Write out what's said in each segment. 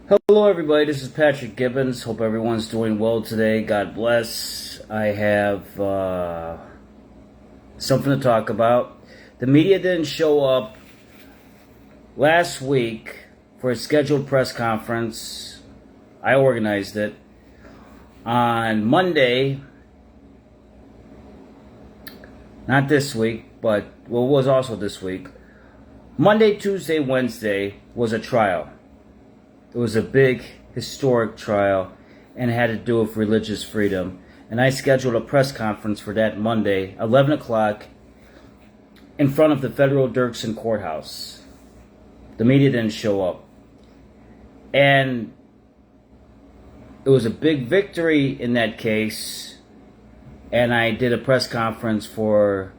Hello, everybody. This is Patrick Gibbons. Hope everyone's doing well today. God bless. I have something to talk about. The media didn't show up last week for a scheduled press conference. I organized it on Monday. Not this week, but it was also this week. Monday, Tuesday, Wednesday was a trial. It was a big, historic trial, and it had to do with religious freedom. And I scheduled a press conference for that Monday, 11 o'clock, in front of the federal Dirksen courthouse. The media didn't show up. And it was a big victory in that case. And I did a press conference for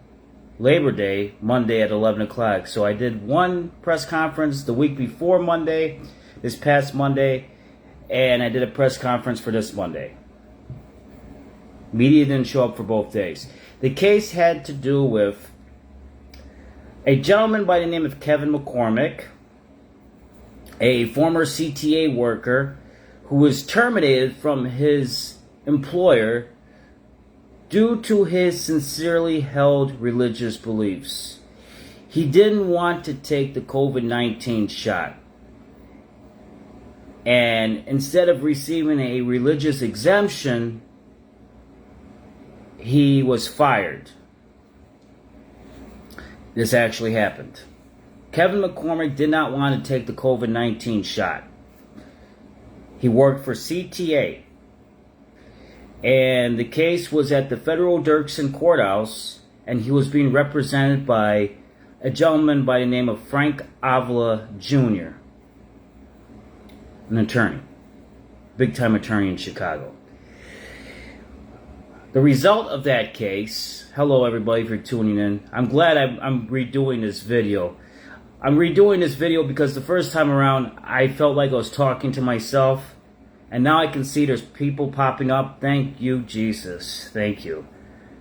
Labor Day, Monday at 11 o'clock. So I did one press conference the week before Monday, this past Monday, and I did a press conference for this Monday. Media didn't show up for both days. The case had to do with a gentleman by the name of Kevin McCormick, a former CTA worker who was terminated from his employer due to his sincerely held religious beliefs. He didn't want to take the COVID-19 shot. And instead of receiving a religious exemption, he was fired. This actually happened. Kevin McCormick did not want to take the COVID-19 shot. He worked for CTA. And the case was at the federal Dirksen courthouse, and he was being represented by a gentleman by the name of Frank Avila Jr., an attorney, big-time attorney in Chicago. The result of that case, hello everybody if you're tuning in, I'm glad I'm redoing this video. I'm redoing this video because the first time around I felt like I was talking to myself, and now I can see there's people popping up. Thank you, Jesus. Thank you.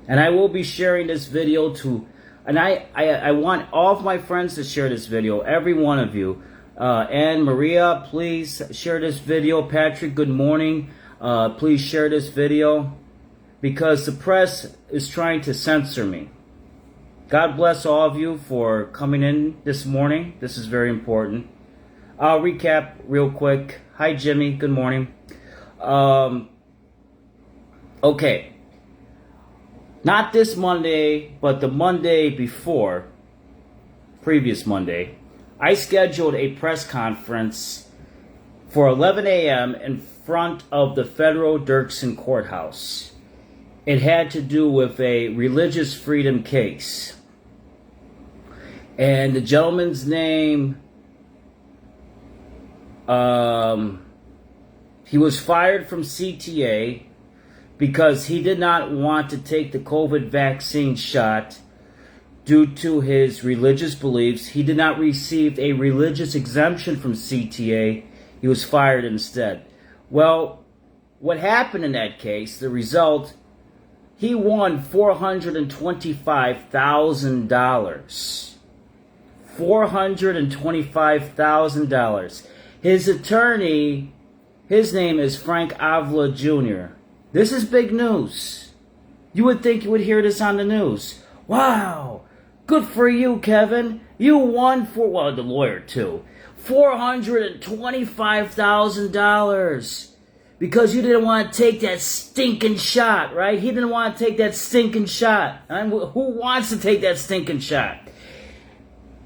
And I will be sharing this video to, and I want all of my friends to share this video, every one of you. And Maria, please share this video. Patrick, good morning. Please share this video because the press is trying to censor me. God bless all of you for coming in this morning. This is very important. I'll recap real quick. Hi, Jimmy. Good morning. Okay. Not this Monday, but the Monday before, previous Monday, I scheduled a press conference for 11 a.m. in front of the federal Dirksen courthouse. It had to do with a religious freedom case. And the gentleman's name, he was fired from CTA because he did not want to take the COVID vaccine shot due to his religious beliefs. He did not receive a religious exemption from CTA. He was fired instead. Well, what happened in that case, the result, he won $425,000. $425,000. His attorney, his name is Frank Avila Jr. This is big news. You would think you would hear this on the news. Wow. Good for you, Kevin. You won the lawyer too, $425,000 because you didn't want to take that stinking shot, right? He didn't want to take that stinking shot. And who wants to take that stinking shot?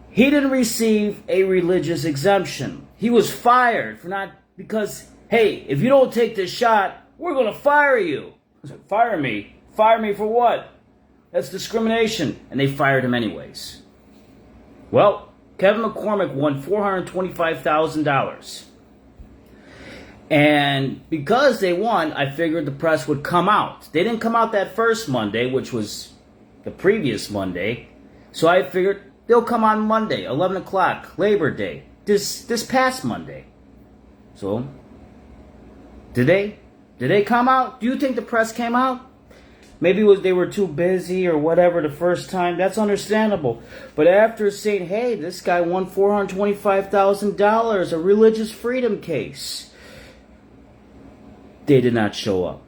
He didn't receive a religious exemption. He was fired for not, because, hey, if you don't take this shot, we're going to fire you. I said, fire me? Fire me for what? That's discrimination. And they fired him anyways. Well, Kevin McCormick won $425,000. And because they won, I figured the press would come out. They didn't come out that first Monday, which was the previous Monday. So I figured they'll come on Monday, 11 o'clock, Labor Day, this past Monday. So, did they come out? Do you think the press came out? Maybe they were too busy or whatever the first time. That's understandable. But after saying, hey, this guy won $425,000, a religious freedom case, they did not show up.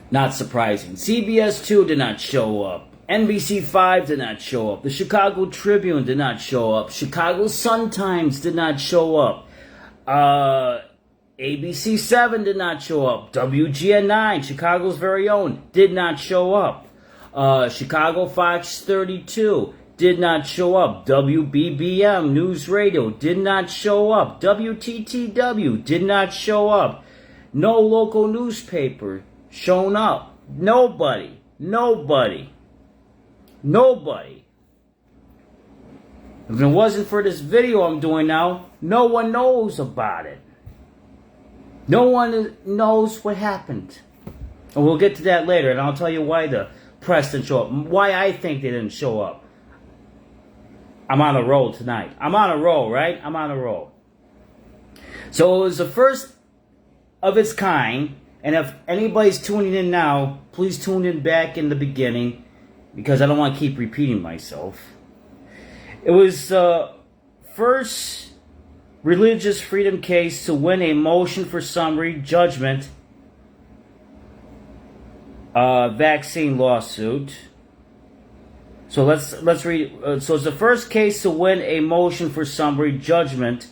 Not surprising. CBS 2 did not show up. NBC 5 did not show up. The Chicago Tribune did not show up. Chicago Sun-Times did not show up. ABC 7 did not show up. WGN9, Chicago's very own, did not show up. Chicago Fox 32 did not show up. WBBM News Radio did not show up. WTTW did not show up. No local newspaper shown up. Nobody. If it wasn't for this video I'm doing now, no one knows about it. No one knows what happened. And we'll get to that later, and I'll tell you why the press didn't show up. Why I think they didn't show up. I'm on a roll tonight. I'm on a roll, right? I'm on a roll. So it was the first of its kind, and if anybody's tuning in now, please tune in back in the beginning, because I don't want to keep repeating myself. It was first religious freedom case to win a motion for summary judgment vaccine lawsuit. So let's read. So it's the first case to win a motion for summary judgment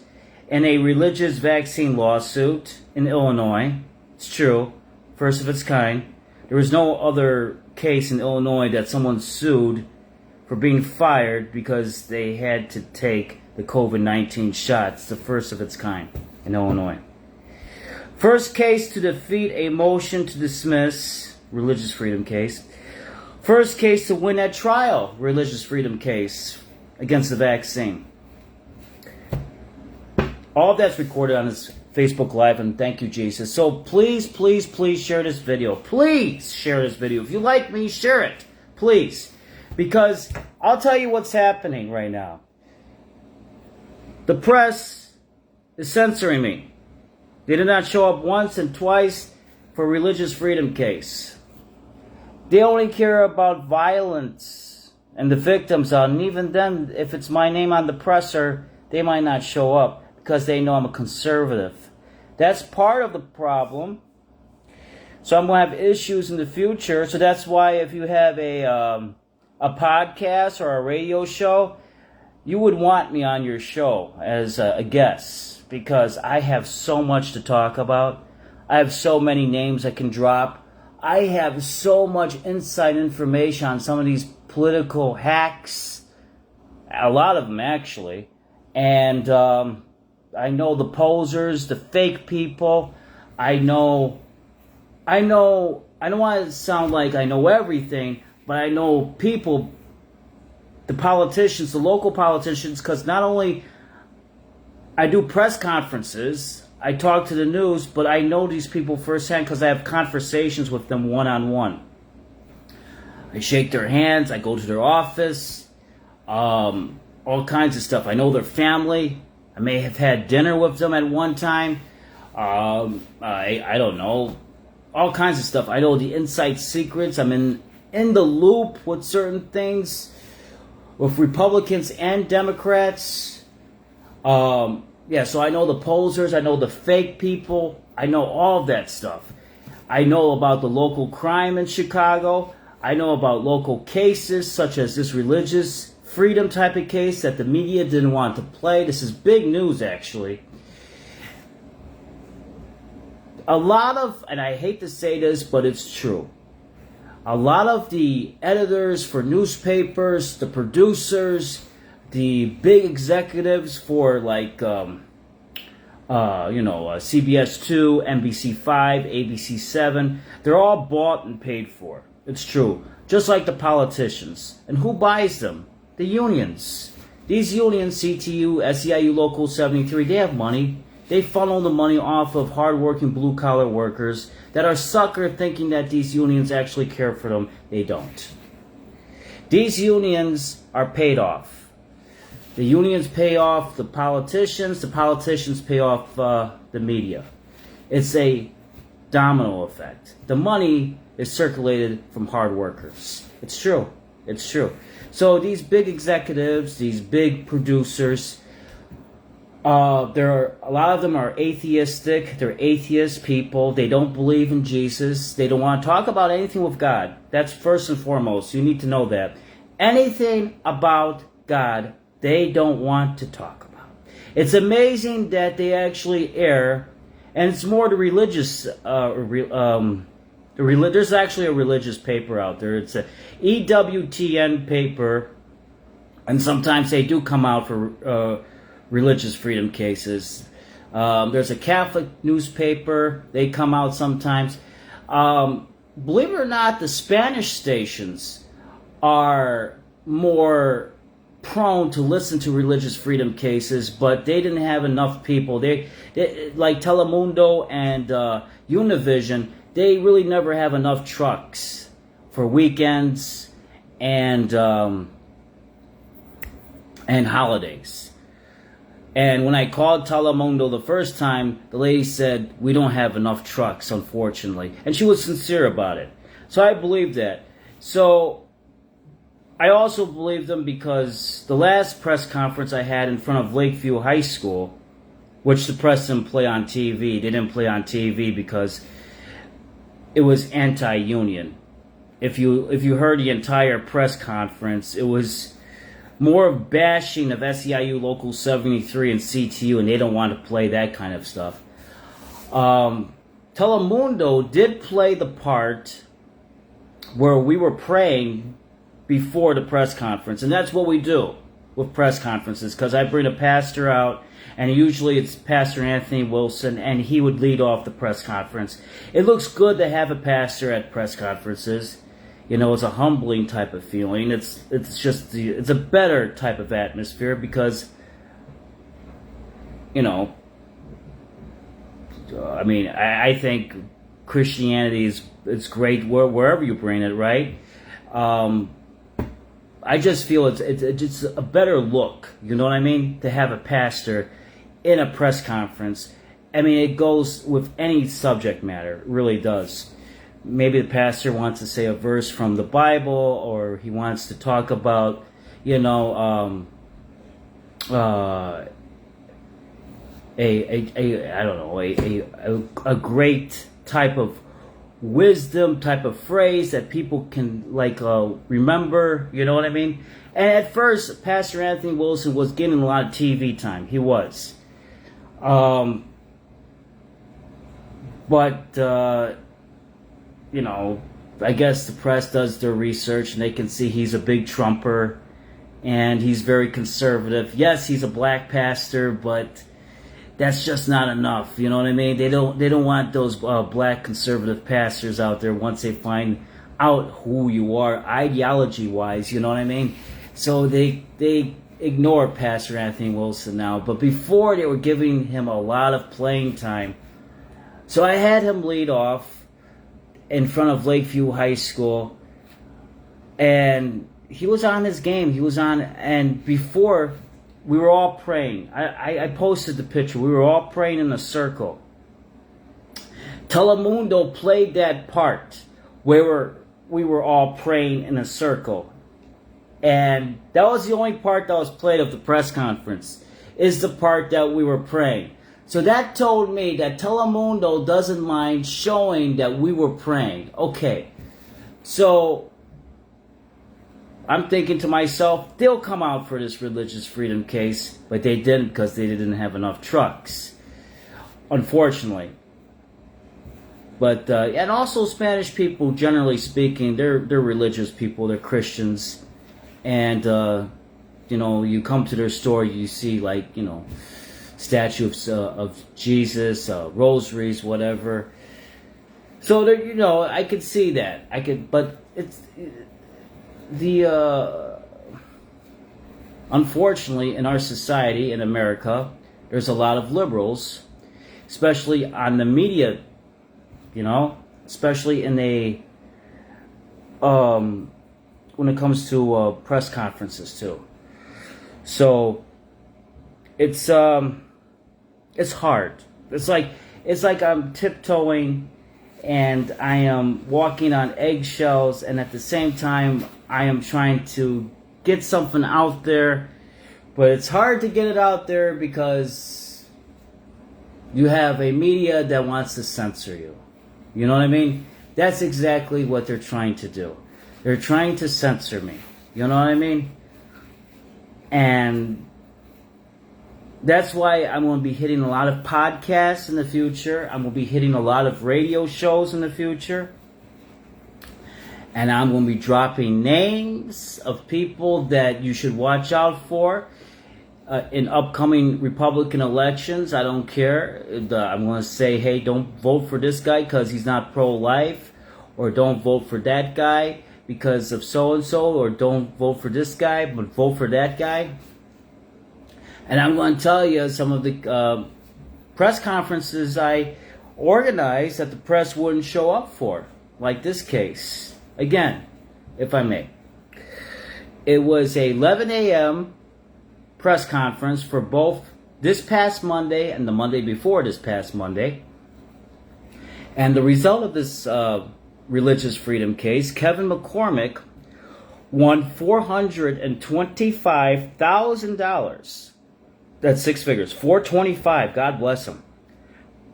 in a religious vaccine lawsuit in Illinois. It's true, first of its kind. There was no other case in Illinois that someone sued for being fired because they had to take the COVID-19 shot. It's the first of its kind in Illinois. First case to defeat a motion to dismiss, religious freedom case. First case to win at trial, religious freedom case against the vaccine. All of that's recorded on this Facebook Live, and thank you, Jesus. So please share this video. Please share this video. If you like me, share it. Please. Because I'll tell you what's happening right now. The press is censoring me. They did not show up once and twice for a religious freedom case. They only care about violence and the victims out. And even then, if it's my name on the presser, they might not show up because they know I'm a conservative. That's part of the problem. So I'm going to have issues in the future. So that's why if you have a podcast or a radio show, you would want me on your show as a guest, because I have so much to talk about. I have so many names I can drop. I have so much inside information on some of these political hacks, a lot of them actually, and I know the posers, the fake people. I don't want to sound like I know everything, but I know people, the politicians, the local politicians, because not only I do press conferences, I talk to the news, but I know these people firsthand because I have conversations with them one-on-one. I shake their hands, I go to their office, all kinds of stuff. I know their family. I may have had dinner with them at one time. I don't know. All kinds of stuff. I know the inside secrets. I'm in the loop with certain things, with Republicans and Democrats. Yeah, so I know the posers, I know the fake people, I know all of that stuff. I know about the local crime in Chicago. I know about local cases such as this religious freedom type of case that the media didn't want to play. This is big news, actually. A lot of, and I hate to say this, but it's true, a lot of the editors for newspapers, the producers, the big executives for like, CBS 2, NBC 5, ABC 7, they're all bought and paid for. It's true. Just like the politicians. And who buys them? The unions. These unions, CTU, SEIU Local 73, they have money. They funnel the money off of hardworking blue-collar workers that are sucker thinking that these unions actually care for them. They don't. These unions are paid off. The unions pay off the politicians pay off the media. It's a domino effect. The money is circulated from hard workers. It's true. It's true. So these big executives, these big producers, there are a lot of them are atheistic. They're atheist people. They don't believe in Jesus. They don't want to talk about anything with God. That's first and foremost. You need to know that. Anything about God, they don't want to talk about. It's amazing that they actually err, and it's more the religious. There's actually a religious paper out there. It's a EWTN paper, and sometimes they do come out for religious freedom cases. There's a Catholic newspaper. They come out sometimes. Believe it or not, the Spanish stations are more prone to listen to religious freedom cases, but they didn't have enough people. They like Telemundo and Univision, they really never have enough trucks for weekends and holidays. And when I called Telemundo the first time, the lady said, we don't have enough trucks, unfortunately. And she was sincere about it. So I believe that. So I also believe them because the last press conference I had in front of Lakeview High School, which the press didn't play on TV. They didn't play on TV because it was anti-union. If you heard the entire press conference, it was more of bashing of SEIU Local 73 and CTU, and they don't want to play that kind of stuff. Telemundo did play the part where we were praying before the press conference, and that's what we do with press conferences, because I bring a pastor out, and usually it's Pastor Anthony Wilson, and he would lead off the press conference. It looks good to have a pastor at press conferences. You know, it's a humbling type of feeling. It's a better type of atmosphere because, you know, I mean, I think Christianity is great wherever you bring it, right? I just feel it's a better look, you know what I mean, to have a pastor in a press conference. I mean, it goes with any subject matter, it really does. Maybe the pastor wants to say a verse from the Bible, or he wants to talk about, you know, a great type of wisdom, type of phrase that people can remember, you know what I mean? And at first, Pastor Anthony Wilson was getting a lot of TV time. He was. You know, I guess the press does their research and they can see he's a big Trumper and he's very conservative. Yes, he's a black pastor, but that's just not enough. You know what I mean? They don't want those black conservative pastors out there once they find out who you are ideology-wise. You know what I mean? So they ignore Pastor Anthony Wilson now. But before, they were giving him a lot of playing time. So I had him lead off in front of Lakeview High School, and he was on his game. He was on, and before, we were all praying. I posted the picture. We were all praying in a circle. Telemundo played that part where we were all praying in a circle. And that was the only part that was played of the press conference, is the part that we were praying. So that told me that Telemundo doesn't mind showing that we were praying. Okay, so I'm thinking to myself, they'll come out for this religious freedom case, but they didn't because they didn't have enough trucks, unfortunately. But and also Spanish people, generally speaking, they're religious people, they're Christians, and you know, you come to their store, you see statues of Jesus, rosaries, whatever. So there, you know, I could see that. But it's unfortunately, in our society, in America, there's a lot of liberals, especially on the media, you know, especially in when it comes to press conferences too. So it's hard. It's like I'm tiptoeing and I am walking on eggshells, and at the same time I am trying to get something out there, but it's hard to get it out there because you have a media that wants to censor you. You know what I mean? That's exactly what they're trying to do. They're trying to censor me. You know what I mean? And that's why I'm going to be hitting a lot of podcasts in the future. I'm going to be hitting a lot of radio shows in the future. And I'm going to be dropping names of people that you should watch out for in upcoming Republican elections. I don't care. I'm going to say, hey, don't vote for this guy because he's not pro-life. Or don't vote for that guy because of so-and-so. Or don't vote for this guy, but vote for that guy. And I'm going to tell you some of the press conferences I organized that the press wouldn't show up for. Like this case. Again, if I may. It was a 11 a.m. press conference for both this past Monday and the Monday before this past Monday. And the result of this religious freedom case, Kevin McCormick won $425,000. That's six figures. 425. God bless him.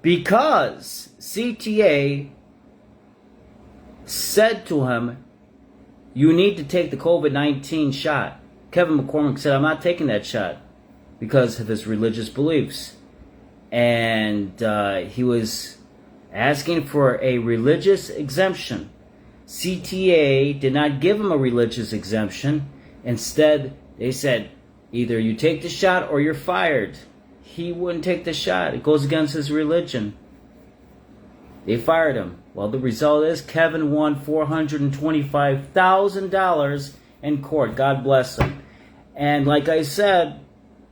Because CTA said to him, you need to take the COVID-19 shot. Kevin McCormick said, I'm not taking that shot because of his religious beliefs. And he was asking for a religious exemption. CTA did not give him a religious exemption. Instead, they said, either you take the shot or you're fired. He wouldn't take the shot. It goes against his religion. They fired him. Well, the result is Kevin won $425,000 in court. God bless him. And like I said,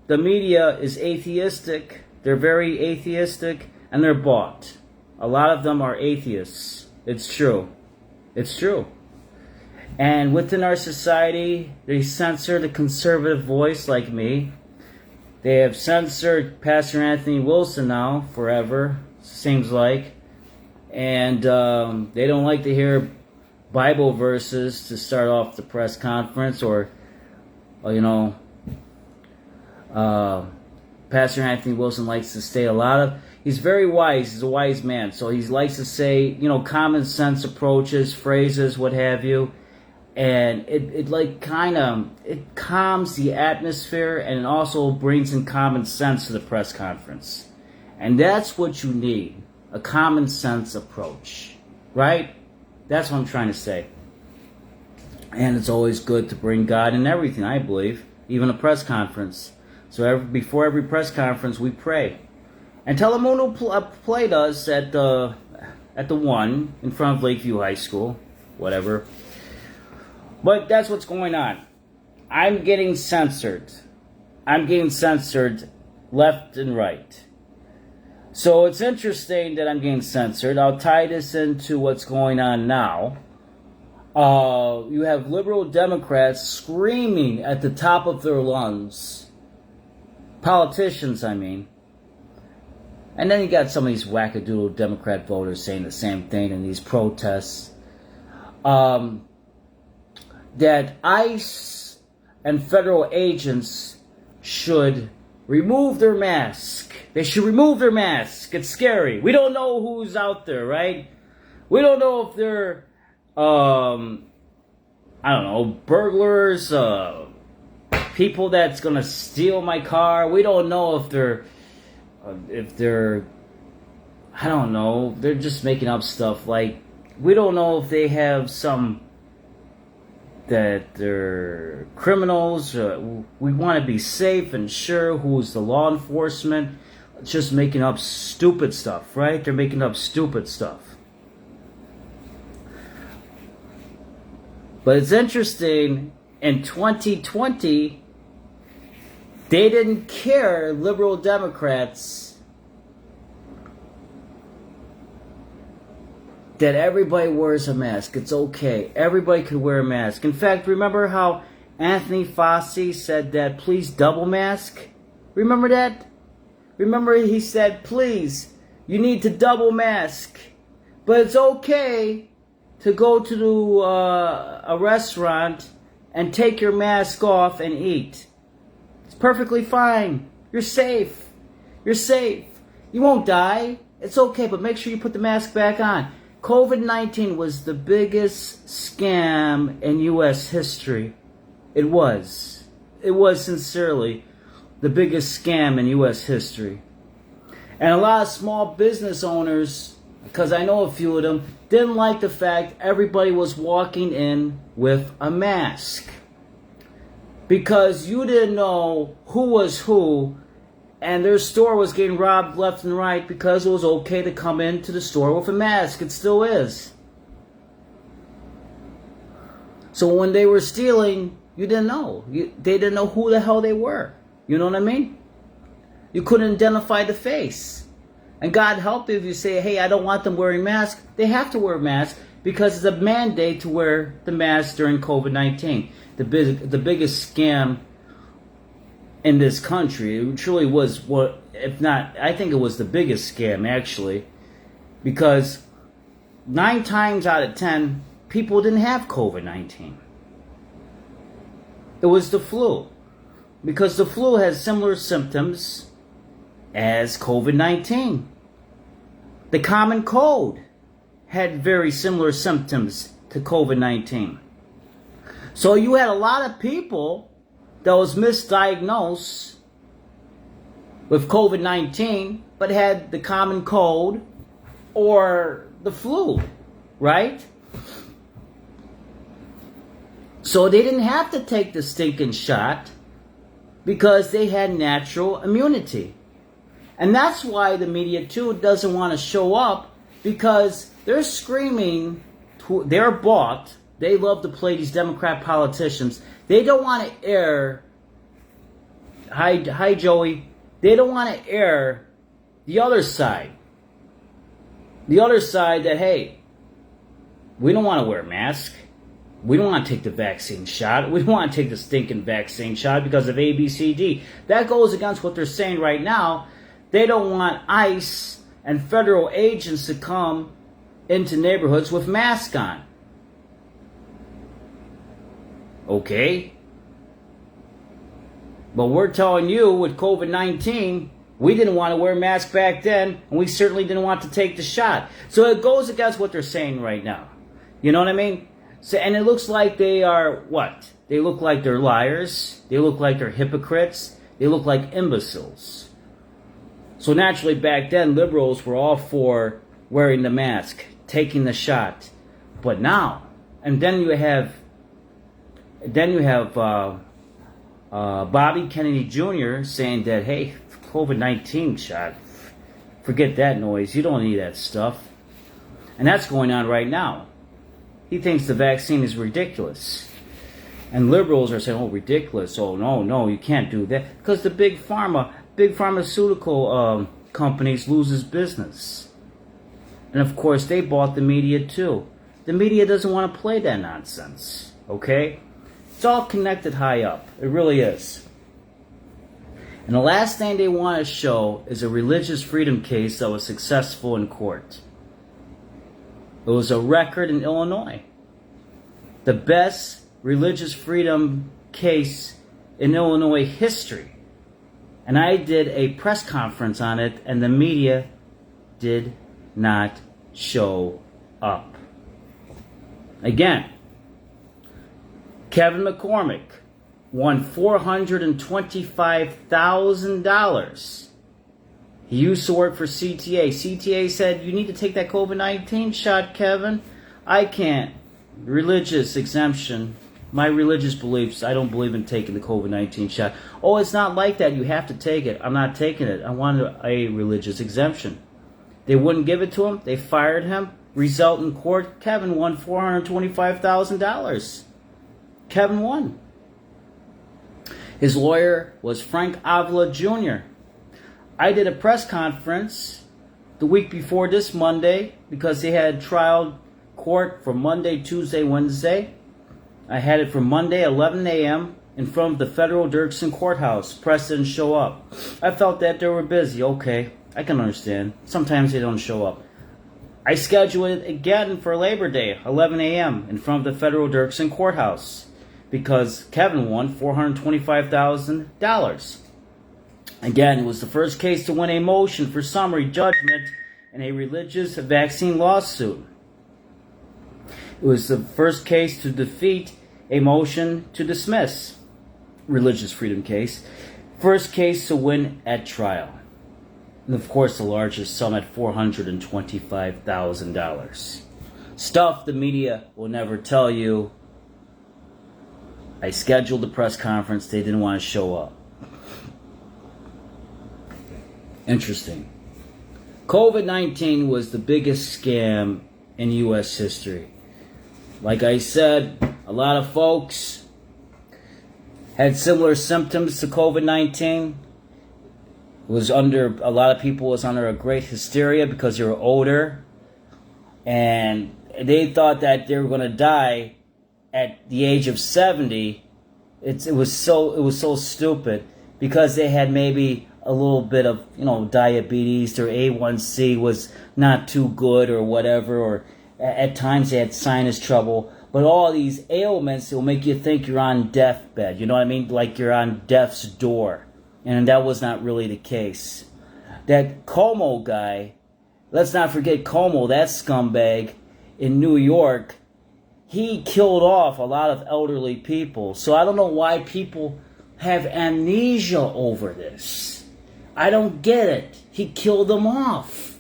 the media is atheistic. They're very atheistic, and they're bought. A lot of them are atheists. It's true. It's true. And within our society, they censor the conservative voice like me. They have censored Pastor Anthony Wilson now forever, seems like. And they don't like to hear Bible verses to start off the press conference, or Pastor Anthony Wilson likes to say he's very wise. He's a wise man. So he likes to say, common sense approaches, phrases, what have you. And it calms the atmosphere, and it also brings in common sense to the press conference. And that's what you need, a common sense approach, right? That's what I'm trying to say. And it's always good to bring God in everything, I believe, even a press conference. So before every press conference, we pray. And Telemundo played us at the 1 in front of Lakeview High School, whatever. But that's what's going on. I'm getting censored. I'm getting censored left and right. So it's interesting that I'm getting censored. I'll tie this into what's going on now. You have liberal Democrats screaming at the top of their lungs. Politicians, I mean. And then you got some of these wackadoodle Democrat voters saying the same thing in these protests. That ICE and federal agents should remove their mask. They should remove their mask. It's scary. We don't know who's out there, right? We don't know if they're, burglars, people that's gonna steal my car. We don't know if they're, they're just making up stuff. Like, we don't know if they have that they're criminals. We want to be safe and sure who's the law enforcement. Just making up stupid stuff, right? They're making up stupid stuff. But it's interesting, in 2020, they didn't care, liberal Democrats, that everybody wears a mask. It's okay. Everybody could wear a mask. In fact, remember how Anthony Fauci said that, please double mask? Remember that? Remember he said, please, you need to double mask. But it's okay to go to a restaurant and take your mask off and eat. It's perfectly fine. You're safe. You're safe. You won't die. It's okay, but make sure you put the mask back on. COVID-19 was the biggest scam in U.S. history. It was. It was sincerely the biggest scam in U.S. history. And a lot of small business owners, because I know a few of them, didn't like the fact everybody was walking in with a mask. Because you didn't know who was who, and their store was getting robbed left and right because it was okay to come into the store with a mask. It still is. So when they were stealing, you didn't know. They didn't know who the hell they were. You know what I mean? You couldn't identify the face. And God help you if you say, hey, I don't want them wearing masks. They have to wear masks because it's a mandate to wear the mask during COVID-19. The biggest scam in this country. It truly was, what, if not, I think it was the biggest scam actually. Because 9 times out of 10, people didn't have COVID-19. It was the flu. Because the flu has similar symptoms as COVID-19. The common cold had very similar symptoms to COVID-19. So you had a lot of people that was misdiagnosed with COVID-19 but had the common cold or the flu, right? So they didn't have to take the stinking shot because they had natural immunity. And that's why the media, too, doesn't want to show up, because they're screaming, they're bought. They love to play these Democrat politicians. They don't want to air, hi Joey, they don't want to air the other side. The other side that, hey, we don't want to wear a mask. We don't want to take the vaccine shot. We don't want to take the stinking vaccine shot because of A, B, C, D. That goes against what they're saying right now. They don't want ICE and federal agents to come into neighborhoods with masks on. Okay? But we're telling you with COVID-19, we didn't want to wear masks back then, and we certainly didn't want to take the shot. So it goes against what they're saying right now. You know what I mean? So, and it looks like they are what? They look like they're liars. They look like they're hypocrites. They look like imbeciles. So naturally back then, liberals were all for wearing the mask, taking the shot. But now, and then you have Bobby Kennedy Jr. saying that, hey, COVID-19 shot, forget that noise. You don't need that stuff. And that's going on right now. He thinks the vaccine is ridiculous. And liberals are saying, oh, ridiculous. Oh, no, you can't do that. Because the big pharmaceutical companies loses business. And of course, they bought the media too. The media doesn't want to play that nonsense. Okay? It's all connected high up. It really is. And the last thing they want to show is a religious freedom case that was successful in court. It was a record in Illinois. The best religious freedom case in Illinois history. And I did a press conference on it, and the media did not show up. Again, Kevin McCormick won $425,000. He used to work for CTA. CTA said, you need to take that COVID-19 shot, Kevin. I can't. Religious exemption. My religious beliefs, I don't believe in taking the COVID-19 shot. Oh, it's not like that. You have to take it. I'm not taking it. I wanted a religious exemption. They wouldn't give it to him. They fired him. Result in court, Kevin won $425,000. Kevin won. His lawyer was Frank Avila Jr. I did a press conference the week before this Monday because they had trial court for Monday, Tuesday, Wednesday. I had it for Monday, 11 a.m. in front of the federal Dirksen courthouse. Press didn't show up. I felt that they were busy. Okay, I can understand. Sometimes they don't show up. I scheduled it again for Labor Day, 11 a.m. in front of the Federal Dirksen Courthouse because Kevin won $425,000. Again, it was the first case to win a motion for summary judgment in a religious vaccine lawsuit. It was the first case to defeat a motion to dismiss religious freedom case. First case to win at trial. And of course, the largest sum at $425,000. Stuff the media will never tell you. I scheduled the press conference. They didn't want to show up. Interesting. COVID-19 was the biggest scam in U.S. history. Like I said, a lot of folks had similar symptoms to COVID-19. A lot of people was under a great hysteria because they were older, and they thought that they were going to die at the age of 70. It was so stupid because they had maybe a little bit of diabetes, their A1C was not too good or whatever, or at times they had sinus trouble. But all these ailments will make you think you're on deathbed. You know what I mean? Like you're on death's door. And that was not really the case. That Cuomo guy, let's not forget Cuomo, that scumbag in New York, he killed off a lot of elderly people. So I don't know why people have amnesia over this. I don't get it. He killed them off.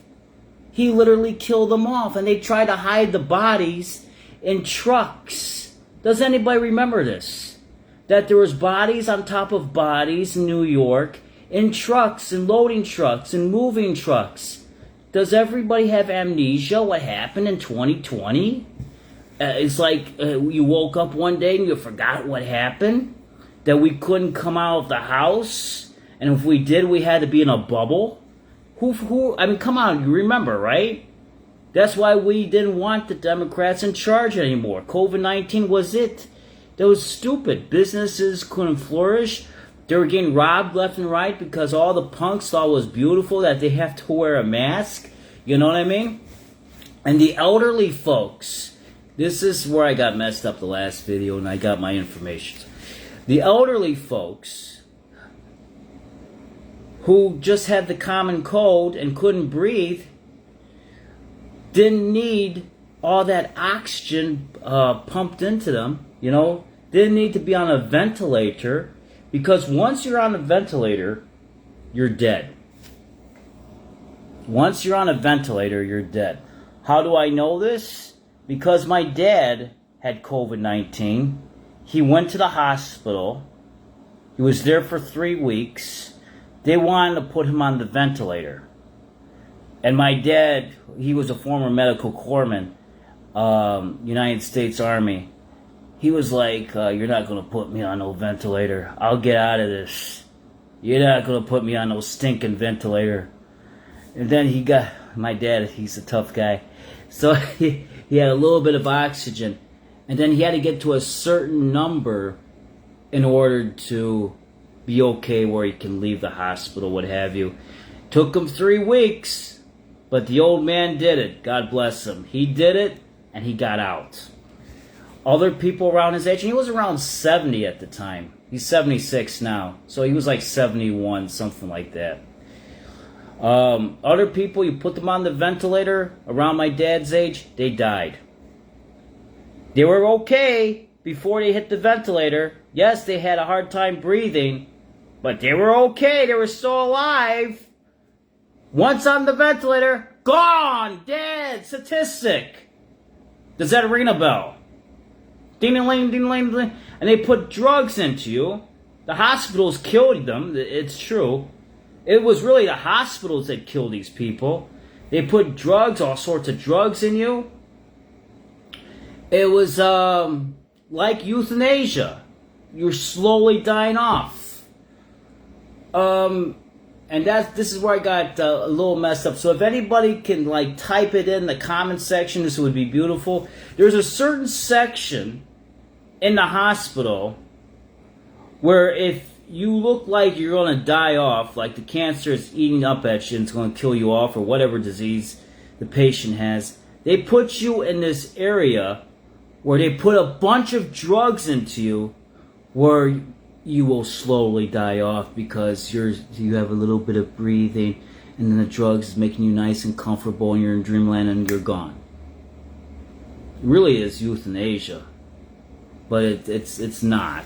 He literally killed them off. And they try to hide the bodies in trucks. Does anybody remember this? That there was bodies on top of bodies in New York, in trucks, in loading trucks, in moving trucks. Does everybody have amnesia what happened in 2020? It's like you woke up one day and you forgot what happened? That we couldn't come out of the house? And if we did, we had to be in a bubble? I mean, come on, you remember, right? That's why we didn't want the Democrats in charge anymore. COVID-19 was it. That was stupid. Businesses couldn't flourish. They were getting robbed left and right because all the punks thought it was beautiful that they have to wear a mask. You know what I mean? And the elderly folks, this is where I got messed up the last video and I got my information. The elderly folks who just had the common cold and couldn't breathe didn't need all that oxygen pumped into them, didn't need to be on a ventilator, because once you're on a ventilator, you're dead. Once you're on a ventilator, you're dead. How do I know this? Because my dad had COVID-19. He went to the hospital. He was there for 3 weeks. They wanted to put him on the ventilator. And my dad, he was a former medical corpsman, United States Army. He was like, you're not going to put me on no ventilator. I'll get out of this. You're not going to put me on no stinking ventilator. And then my dad, he's a tough guy. So he had a little bit of oxygen. And then he had to get to a certain number in order to be okay where he can leave the hospital, what have you. Took him 3 weeks. But the old man did it. God bless him. He did it, and he got out. Other people around his age, and he was around 70 at the time. He's 76 now. So he was like 71, something like that. Other people, you put them on the ventilator around my dad's age, they died. They were okay before they hit the ventilator. Yes, they had a hard time breathing, but they were okay. They were still alive. Once on the ventilator, gone, dead, statistic. Does that ring a bell? Ding-a-ling, ding-a-ling, ding. And they put drugs into you. The hospitals killed them, it's true. It was really the hospitals that killed these people. They put drugs, all sorts of drugs in you. It was like euthanasia. You're slowly dying off. And this is where I got a little messed up. So if anybody can type it in the comment section, this would be beautiful. There's a certain section in the hospital where if you look like you're going to die off, like the cancer is eating up at you and it's going to kill you off, or whatever disease the patient has. They put you in this area where they put a bunch of drugs into you where you will slowly die off because you have a little bit of breathing, and then the drugs is making you nice and comfortable, and you're in dreamland and you're gone. It really is euthanasia, but it's not.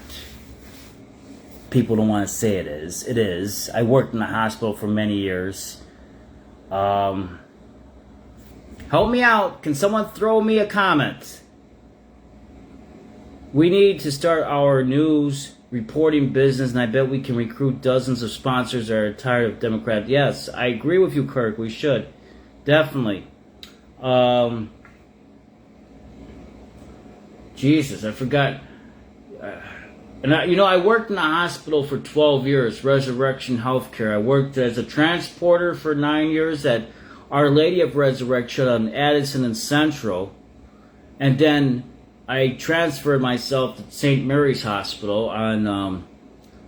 People don't want to say it is. It is. I worked in the hospital for many years. Help me out. Can someone throw me a comment? We need to start our news reporting business, and I bet we can recruit dozens of sponsors that are tired of Democrats. Yes, I agree with you, Kirk. We should. Definitely. Jesus, I forgot. I worked in a hospital for 12 years, Resurrection Healthcare. I worked as a transporter for 9 years at Our Lady of Resurrection on Addison and Central. And then I transferred myself to St. Mary's Hospital on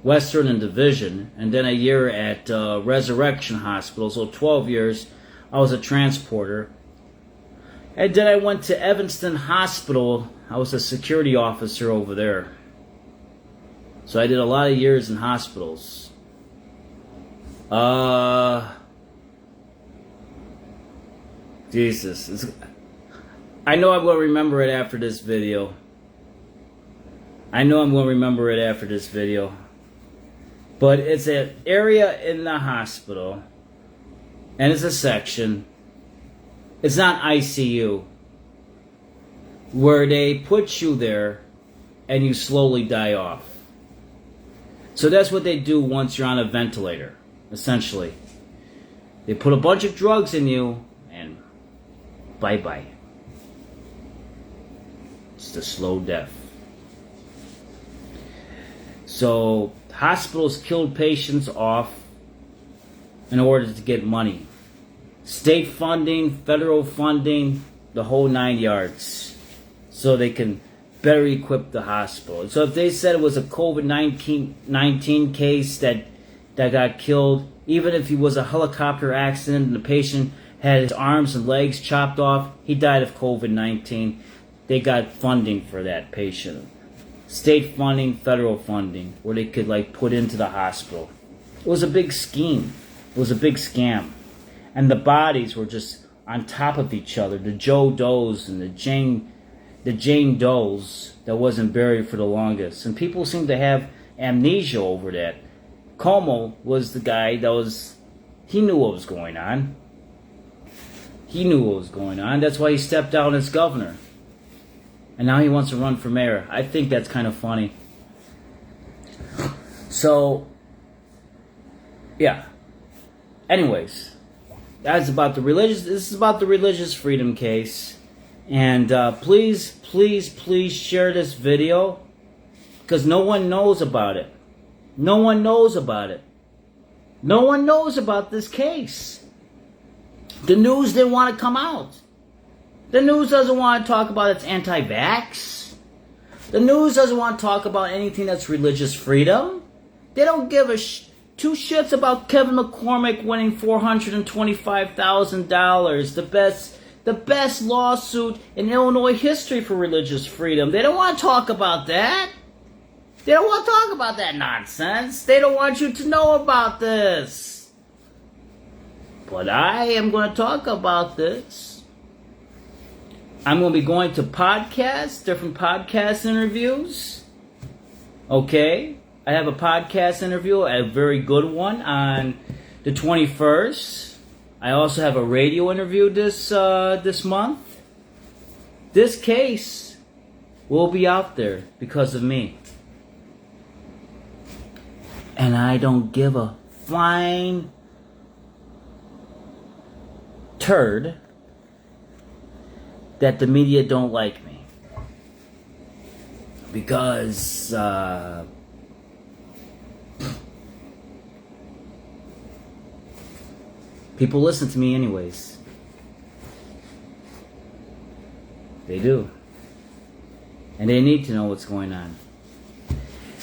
Western and Division. And then a year at Resurrection Hospital. So 12 years, I was a transporter. And then I went to Evanston Hospital. I was a security officer over there. So I did a lot of years in hospitals. Jesus. I know I'm going to remember it after this video. But it's an area in the hospital. And it's a section. It's not ICU. Where they put you there and you slowly die off. So that's what they do once you're on a ventilator, essentially. They put a bunch of drugs in you, and bye-bye. It's the slow death. So hospitals killed patients off in order to get money. State funding, federal funding, the whole 9 yards. So they can better equip the hospital. So if they said it was a COVID-19 case that got killed, even if it was a helicopter accident and the patient had his arms and legs chopped off, he died of COVID-19, they got funding for that patient. State funding, federal funding, where they could put into the hospital. It was a big scheme. It was a big scam. And the bodies were just on top of each other. The Joe Does and the Jane Does that wasn't buried for the longest. And people seem to have amnesia over that. Cuomo was the guy he knew what was going on. That's why he stepped down as governor. And now he wants to run for mayor. I think that's kind of funny. So, yeah. Anyways, this is about the religious freedom case. And please share this video, because no one knows about it. No one knows about this case. The news didn't want to come out. The news doesn't want to talk about its anti-vax. The news doesn't want to talk about anything that's religious freedom. They don't give two shits about Kevin McCormick winning $425,000, the best lawsuit in Illinois history for religious freedom. They don't want to talk about that. They don't want to talk about that nonsense. They don't want you to know about this. But I am going to talk about this. I'm going to be going to different podcast interviews. Okay? I have a podcast interview, a very good one, on the 21st. I also have a radio interview this month. This case will be out there because of me. And I don't give a flying turd that the media don't like me. Because people listen to me anyways. They do. And they need to know what's going on.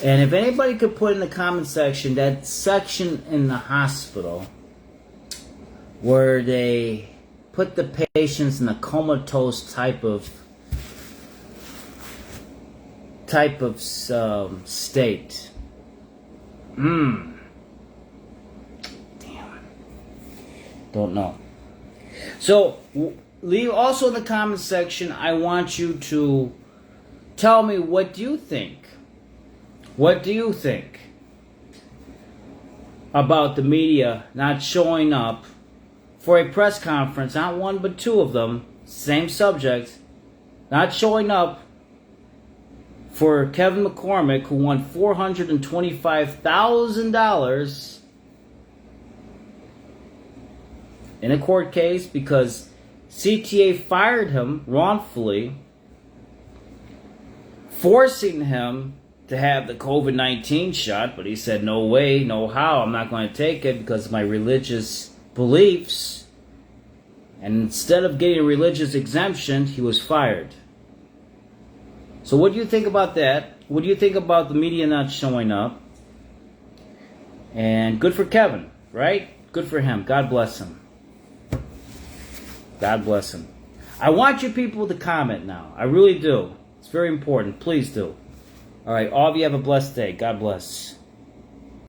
And if anybody could put in the comment section, that section in the hospital where they put the patients in a comatose type of state. Damn. Don't know. So leave also in the comment section. I want you to tell me, what do you think? What do you think about the media not showing up for a press conference? Not one, but two of them, same subject, not showing up for Kevin McCormick, who won $425,000 in a court case because CTA fired him wrongfully, forcing him to have the COVID-19 shot, but he said, no way, no how, I'm not going to take it because of my religious beliefs. And instead of getting a religious exemption, he was fired. So what do you think about that? What do you think about the media not showing up? And good for Kevin, right? Good for him. God bless him. God bless him. I want you people to comment now. I really do. It's very important. Please do. All right. All of you have a blessed day. God bless.